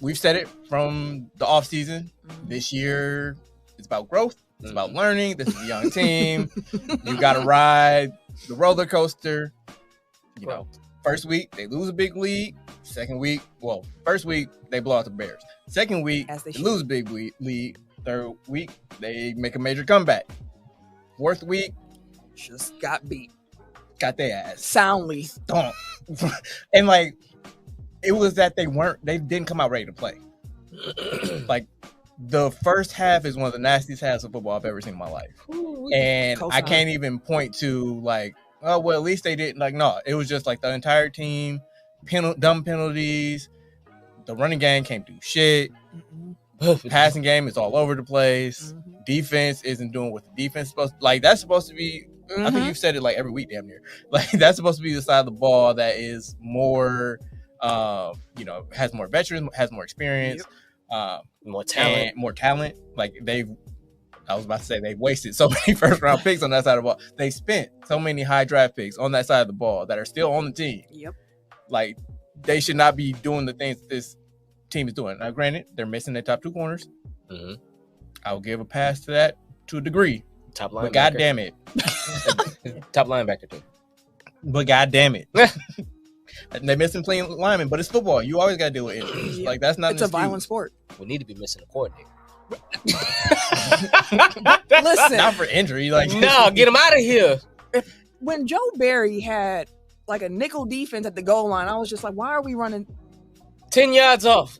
we've said it from the offseason. This year, it's about growth. It's about learning. This is a young team. You got to ride the roller coaster. First week, they lose a big lead. First week, they blow out the Bears. Second week, they lose a big lead. Third week, they make a major comeback. Fourth week, just got beat. Got their ass. Soundly. Stomp. And, it was that they didn't come out ready to play. The first half is one of the nastiest halves of football I've ever seen in my life. And I can't even point to, at least they didn't. No, it was just, the entire team, dumb penalties. The running game can't do shit. Passing game is all over the place. Defense isn't doing what the defense is supposed to. That's supposed to be, I think you've said it, every week damn near. That's supposed to be the side of the ball that is more, has more veterans, has more experience. More talent. I was about to say they wasted so many first round picks on that side of the ball. They spent so many high draft picks on that side of the ball that are still on the team. Yep. They should not be doing the things that this team is doing. Now, granted, they're missing their top two corners. I'll give a pass to that to a degree. Top linebacker. But God damn it. Top linebacker too. But God damn it. They're missing playing linemen, but it's football. You always got to deal with injuries. That's not. It's a violent sport. We need to be missing a coordinator. Listen, not for injury. No, get him out of here. When Joe Barry had a nickel defense at the goal line, I was just like, why are we running 10 yards off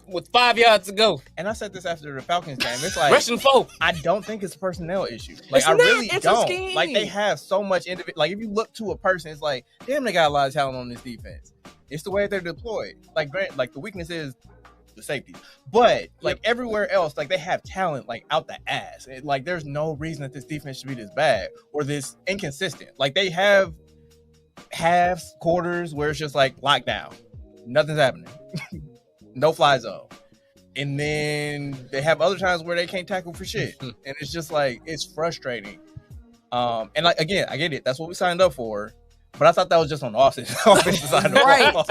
with 5 yards to go? And I said this after the Falcons game. It's Russian folk. I don't think it's a personnel issue. I really it's don't. A scheme. They have so much individual. If you look to a person, it's damn, they got a lot of talent on this defense. It's the way they're deployed. The weakness is the safety, but everywhere else, they have talent out the ass. There's no reason that this defense should be this bad or this inconsistent. They have halves, quarters where it's just lockdown, nothing's happening, no fly zone, and then they have other times where they can't tackle for shit, and it's just it's frustrating. And again, I get it. That's what we signed up for. But I thought that was just on the offensive side of the ball.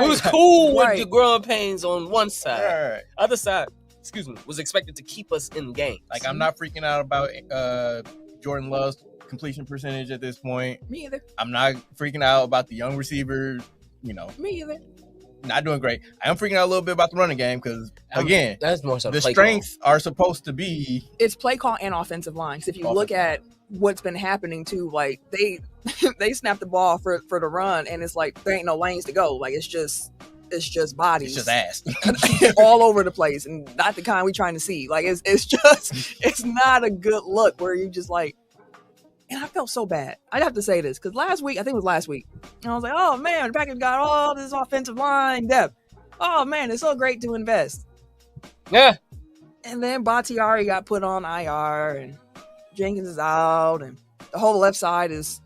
It was cool with the growing pains on one side. Right. Other side, was expected to keep us in games. I'm not freaking out about Jordan Love's completion percentage at this point. Me either. I'm not freaking out about the young receivers. Me either. Not doing great. I am freaking out a little bit about the running game because, again, that's more so the strengths are supposed to be. It's play call and offensive line. Because if you look at what's been happening too, they snap the ball for the run, and it's there ain't no lanes to go. It's just bodies. It's just ass all over the place, and not the kind we trying to see. It's not a good look where you just and I felt so bad. I'd have to say this because I think it was last week, and I was oh man, the Packers got all this offensive line depth. Oh man, it's so great to invest. Yeah. And then Bakhtiari got put on IR, and Jenkins is out, and the whole left side is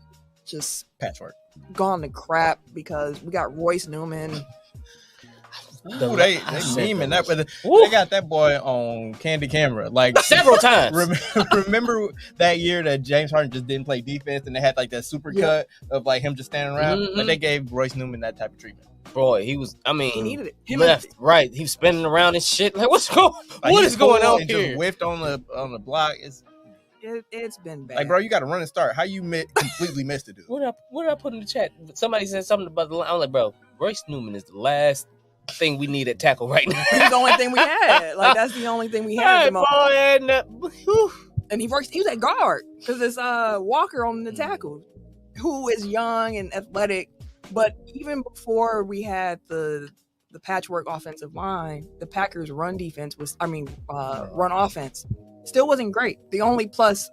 just patchwork, gone to crap because we got Royce Newman. Ooh, they memeing that, but they got that boy on candy camera several times. Remember that year that James Harden just didn't play defense, and they had that super cut of him just standing around. They gave Royce Newman that type of treatment. Boy, he was. He needed it. Left, right. He was spinning around and shit. What is going on here? Just whiffed on the block. It's been bad. Bro, you got to run and start. How you completely missed it, dude? What did I put in the chat? Somebody said something about the line. I'm bro, Royce Newman is the last thing we need at tackle right now. It's the only thing we had. That's the only thing we had. And he was at guard because it's Walker on the tackle, who is young and athletic. But even before we had the patchwork offensive line, the Packers' run defense run offense still wasn't great. The only plus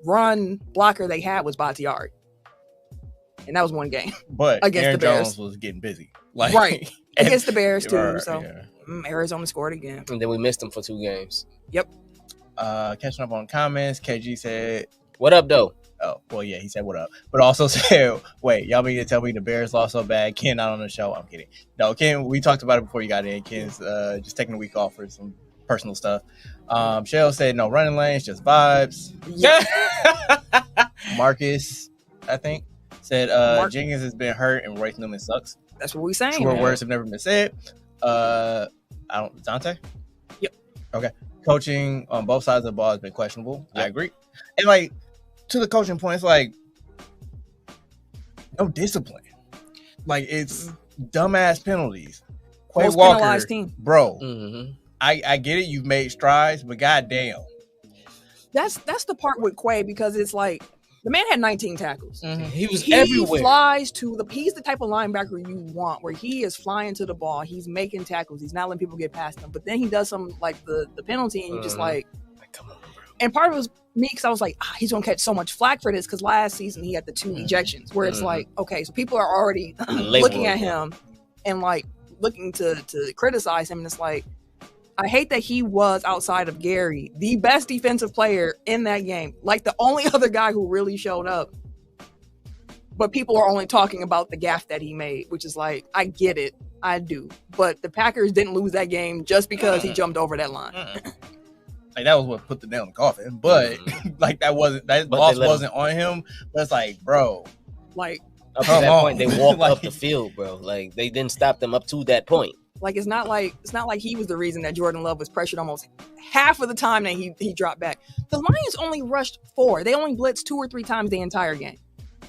run blocker they had was Bakhtiari, and that was one game. But against Aaron the Bears. Jones was getting busy, right against the Bears too. Right, so yeah. Arizona scored again, and then we missed them for 2 games. Yep. Catching up on comments, KG said, "What up, though?" Oh, well, yeah, he said, what up? But also said, wait, y'all mean to tell me the Bears lost so bad? Ken not on the show? I'm kidding. No, Ken, we talked about it before you got in. Ken's just taking a week off for some personal stuff. Shell said, no running lanes, just vibes. Yeah. Marcus, I think, said Jenkins has been hurt and Royce Newman sucks. That's what we saying. Truer words have never been said. I don't. Dante. Yep. Okay. Coaching on both sides of the ball has been questionable. Yep. I agree. And like to the coaching point, it's like no discipline. Like it's dumbass penalties. Quay Most Walker, penalized team. bro. Mm-hmm. I get it. You've made strides, but goddamn. That's the part with Quay because it's like the man had 19 tackles. He was He everywhere. flies to the. He's the type of linebacker you want, where he is flying to the ball. He's making tackles. He's not letting people get past him. But then he does some like the penalty, and you're just like, Come on, bro. and part of it was me because I was like, he's gonna catch so much flack for this because last season he had the 2 ejections, where it's like, okay, so people are already looking at him and like looking to criticize him, and it's like, I hate that he was, outside of Gary, the best defensive player in that game. Like the only other guy who really showed up. But people are only talking about the gaffe that he made, which is like, I get it. I do. But the Packers didn't lose that game just because he jumped over that line. Like that was what put the nail in the coffin. But like that loss wasn't on him. But it's like, bro. Like, up to Come that on. point, they walked Like- up the field, bro. Like they didn't stop them up to that point. it's not like he was the reason that Jordan Love was pressured almost half of the time that he dropped back. The Lions only rushed 4. They only blitzed 2 or 3 times the entire game.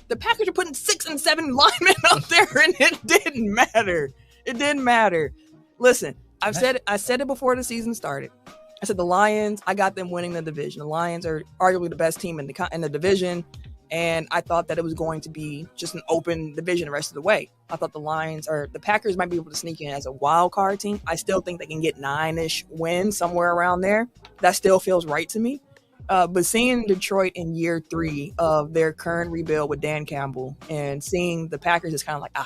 The Packers are putting 6 and 7 linemen up there, and it didn't matter. It didn't matter. Listen, I said it before the season started. I said the Lions, I got them winning the division. The Lions are arguably the best team in the division, and I thought that it was going to be just an open division the rest of the way. I thought the Packers might be able to sneak in as a wild card team. I still think they can get 9-ish wins, somewhere around there. That still feels right to me. But seeing Detroit in year 3 of their current rebuild with Dan Campbell and seeing the Packers is kind of like,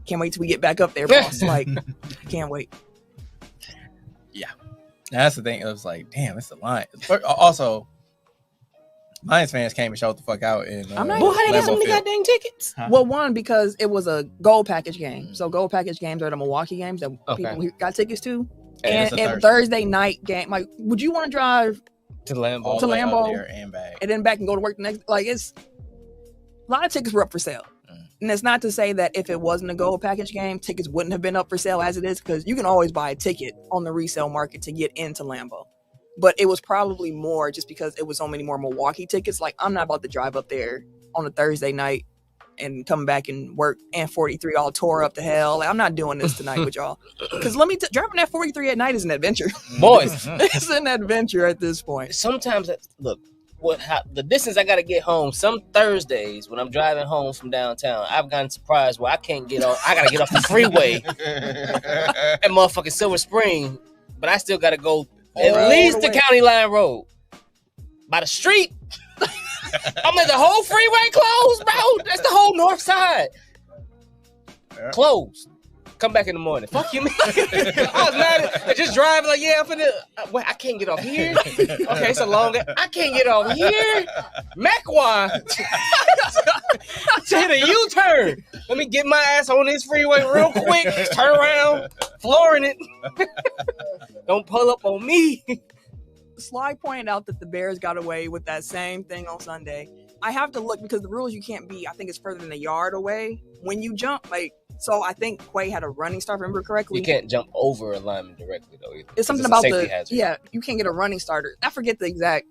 can't wait till we get back up there, boss. Like, can't wait. That's the thing. It was like, damn, it's the Lions. Also, Lions fans came and showed the fuck out in I'm not- Boy, how they got Lambeau so many Field. goddamn tickets? Huh? Well, one, because it was a gold package game. So gold package games are the Milwaukee games that Okay. people got tickets to. And And it's a a Thursday night game. Like, would you want to drive To Lambeau. all to the way up Lambeau. there and back. and then back and go to work the next? Like, it's a lot of tickets were up for sale. Mm. And it's not to say that if it wasn't a gold package game, tickets wouldn't have been up for sale as it is, because you can always buy a ticket on the resale market to get into Lambeau. But it was probably more just because it was so many more Milwaukee tickets. Like, I'm not about to drive up there on a Thursday night and come back and work and 43 all tore up to hell. Like, I'm not doing this tonight with y'all. Because driving that 43 at night is an adventure. Boys, It's an adventure at this point. sometimes look the distance I gotta get home. Some Thursdays when I'm driving home from downtown, I've gotten surprised where I can't get off. I gotta get off the freeway at motherfucking Silver Spring, but I still gotta go at All least the the way. County Line Road by the street. I'm like, the whole freeway closed, bro. That's the whole north side Yeah. closed. Come back in the morning. Fuck you, man. I was mad at just driving like, yeah, I'm finna. Wait, I can't get off here. Okay, it's a long. I can't get off here. Macwa. To hit a U-turn. Let me get my ass on this freeway real quick. Turn around, flooring it. Don't pull up on me. Sly pointed out that the Bears got away with that same thing on Sunday. I have to look because the rules you can't be, I think it's further than a yard away when you jump. Like, so I think Quay had a running start, if I remember correctly. You can't jump over a lineman directly though. Either. It's something a about safety the hazard. yeah. You can't get a running starter. I forget the exact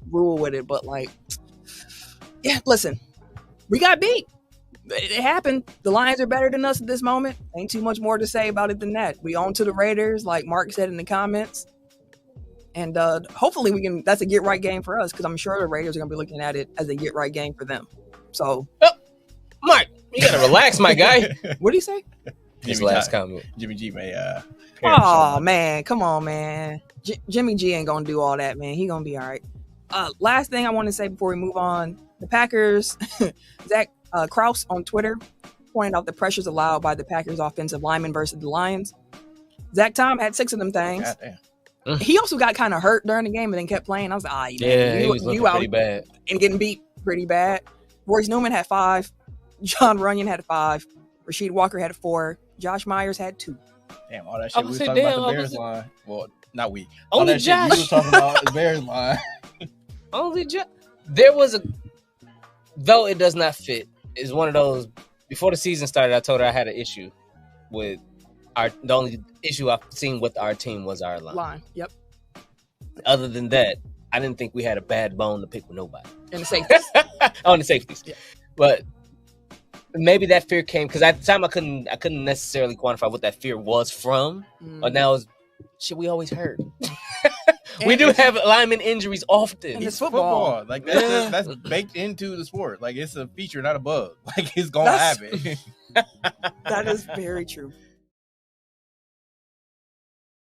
rule with it, but like, yeah. Listen, we got beat. It happened. The Lions are better than us at this moment. Ain't too much more to say about it than that. We own to the Raiders, like Mark said in the comments, and hopefully we can. That's a get right game for us because I'm sure the Raiders are gonna be looking at it as a get right game for them. So, Mike, you gotta relax, my guy. what do you say? His Jimmy last G- comment. Jimmy G may Oh man, come on, man. Jimmy G ain't gonna do all that, man. He gonna be all right. Last thing I want to say before we move on: the Packers, Zach Kraus on Twitter pointed out the pressures allowed by the Packers offensive linemen versus the Lions. Zach Tom had 6 of them things. Goddamn. He also got kind of hurt during the game and then kept playing. I was like, Yeah, he you, was looking you out pretty bad. and getting beat pretty bad. Royce Newman had 5. John Runyon had 5. Rasheed Walker had 4. Josh Myers had 2. Damn, all that I shit we was was saying, talking about damn, the I Bears was- line. Well, not we. All Only that shit we Josh. was talking about the Bears line. Only there was a, though it does not fit. It's one of those. Before the season started, I told her I had an issue with The only issue I've seen with our team was our line. Line. Yep. Other than that, I didn't think we had a bad bone to pick with nobody. And the safeties. On the safeties. Yeah. But maybe that fear came because at the time I couldn't necessarily quantify what that fear was from. But now it's shit we always hurt. We do have lineman injuries often. And It's football. Like that's baked into the sport. Like it's a feature, not a bug. Like it's gonna happen. That is very true.